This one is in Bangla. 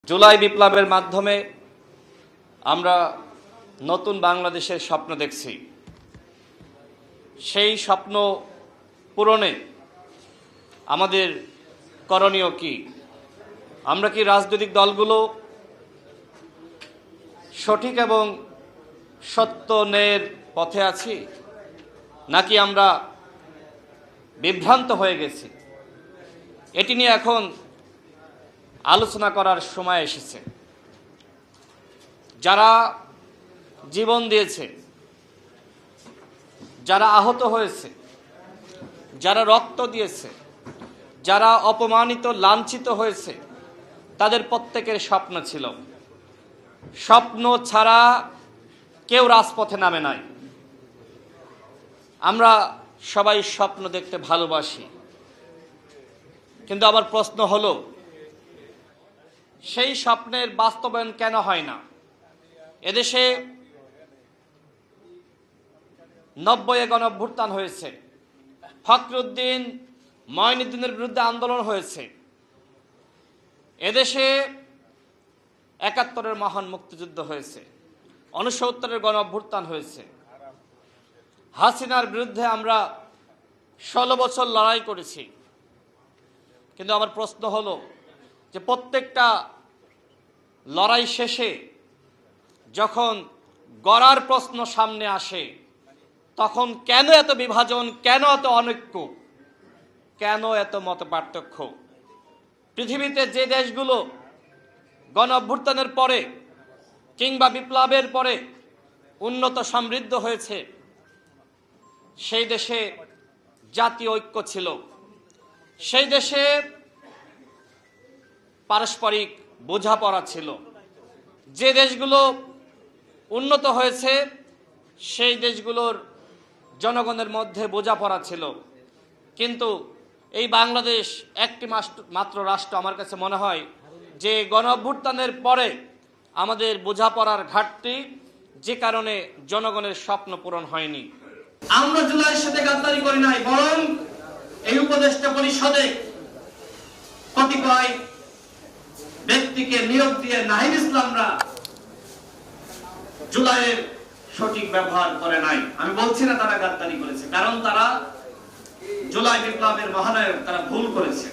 জুলাই বিপ্লবের মাধ্যমে আমরা নতুন বাংলাদেশের স্বপ্ন দেখছি। সেই স্বপ্ন পূরণে আমাদের করণীয় কি? আমরা কি রাজনৈতিক দলগুলো সঠিক এবং সত্য ন্যায়ের পথে আছি, নাকি আমরা বিভ্রান্ত হয়ে গেছি? এটি নিয়ে এখন আলোচনা করার সময় এসেছে। যারা জীবন দিয়েছে, যারা আহত হয়েছে, যারা রক্ত দিয়েছে, যারা অপমানিত লাঞ্ছিত হয়েছে, তাদের প্রত্যেকের স্বপ্ন ছিল। স্বপ্ন ছাড়া কেউ রাজপথে নামে নাই। আমরা সবাই স্বপ্ন দেখতে ভালোবাসি, কিন্তু আমার প্রশ্ন হলো, সেই স্বপ্নের বাস্তবায়ন কেন হয় না? এদেশে 90-এ গণঅভ্যুত্থান হয়েছে, ফখরুদ্দিন মঈনুদ্দিনের বিরুদ্ধে আন্দোলন হয়েছে, এদেশে ৭১-এর মহান মুক্তিযুদ্ধ হয়েছে, ৬৯-এর গণঅভ্যুত্থান হয়েছে, হাসিনার বিরুদ্ধে আমরা ১৬ বছর লড়াই করেছি। কিন্তু আমার প্রশ্ন হলো যে প্রত্যেকটা লড়াই শেষে যখন গড়ার প্রশ্ন সামনে আসে, তখন কেন এত বিভাজন, কেন এত অনৈক্য, কেন এত মতপার্থক্য? পৃথিবীতে যে দেশগুলো গণঅভ্যুত্থানের পরে কিংবা বিপ্লবের পরে উন্নত সমৃদ্ধ হয়েছে, সেই দেশে জাতীয় ঐক্য ছিল, সেই দেশে পারস্পরিক বোঝাপড়া ছিল। যে দেশগুলো উন্নত হয়েছে, সেই দেশগুলোর জনগণের মধ্যে বোঝাপড়া ছিল। কিন্তু এই বাংলাদেশ একটি মাত্র রাষ্ট্র। আমার কাছে মনে হয় যে গণঅভ্যুত্থানের পরে আমাদের বোঝাপড়ার ঘাটতি, যে কারণে জনগণের স্বপ্ন পূরণ হয়নি। আমরা জুলাইয়ের সাথে গাদ্দারি করি নাই, বরং এই উপদেষ্টা পরিষদে কতিপয় ব্যক্তিকে নিয়োগ দিয়ে নাহিদ ইসলামরা জুলাইয়ের সঠিক ব্যবহার করে নাই। আমি বলছি না তারা গাদ্দারি করেছে, কারণ তারা জুলাই বিপ্লবের মহানায়ক, তারা ভুল করেছে।